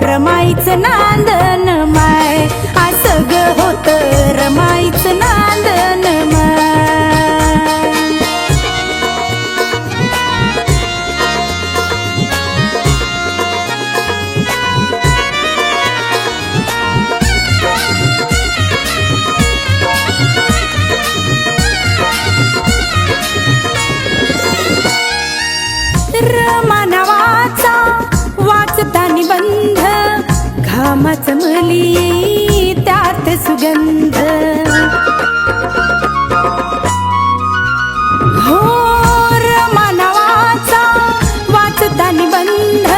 रमाईचं नांदन माय, असं ग होत रमाईचं नांदन माय. रमा नावाचा वाचता निबंध, घामाच मली त्यात सुगंध. हो रमा नावाचा वाचता निबंध,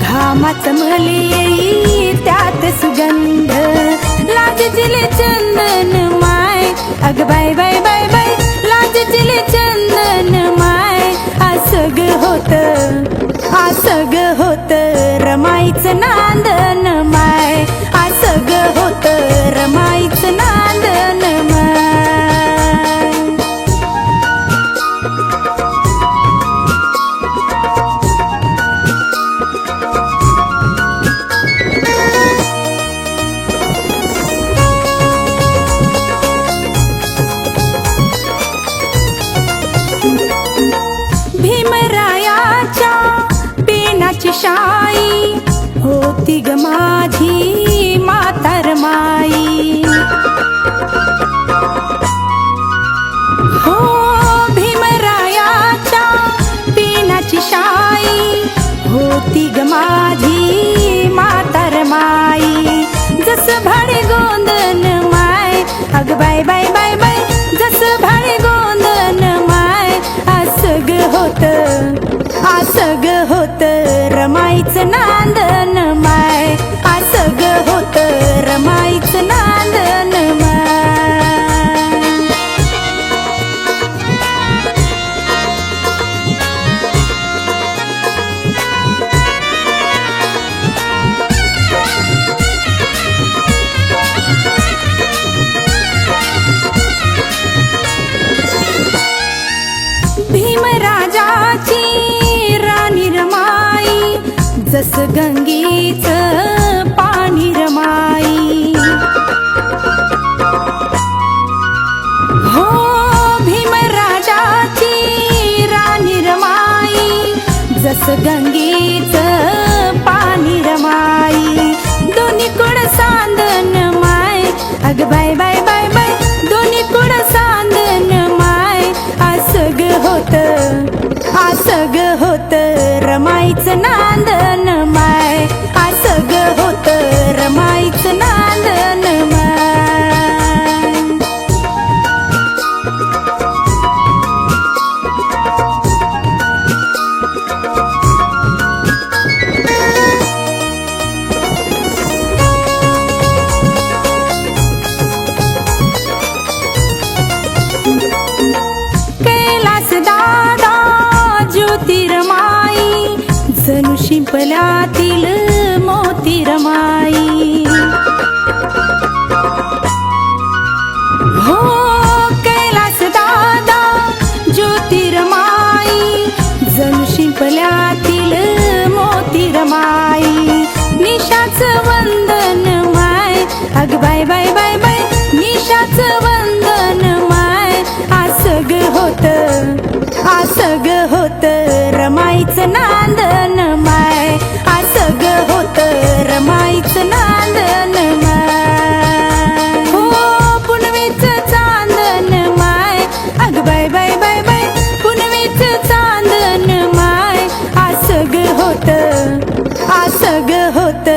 घामाच मली त्यात सुगंध. लाजचिले चंदन माय, अग बाय बाय बाय बाय, लाजचिले चंदन माय, असं ग होत, असं ग होत रमाईचं नांदन माय, असं ग होत रमाईचं नांदन माय. भीमरायाच्या पेनाची शाई होती ग माझी म्हातार माई. हो भीमरायाच्या पेनाची शाई होती ग माझी म्हातार माई. जस भाडे गोंदन माय, अग बाय बाय बाय बाय, जस भाडे गोंदन माय, असं ग होत, असं ग होत रमाईचं नांदन माय, असं ग होत रमाईचं नांदन माय. भीमराजाची राणी रमाई, जस गंगेच पाणी रमाई. हो भीमराजाची राणी रमाई, जस गंगेच पाणी रमाई. दोन्ही कुड सांदन माय, अग बाय बाय बाय बाय, दोन्ही कुड सांदन माय, असं ग होत, असं ग होत रमाईचं नांदन माय, असं ग होत रमाईचं नांदन माय. कैलास दादा ज्योतिर्माई, जणू शिंपल्यातील मोती रमाई. हो कैलास दादा ज्योतिर्माई, जणू शिंपल्यातील मोती रमाई. निशाचं वंदन माय, अग बाय बाय बाय बाय, निशाचं वंदन माय, असं ग होत, असं ग होत रमाईचं नांदन माय, असं ग होत रमाईचं नांदन माय. हो पुनवेचं चांदन माय, अग बाय बाय बाय बाय, पुनवेचं चांदन माय, असं ग होत, असं ग होत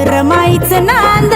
रमाईचं नांदन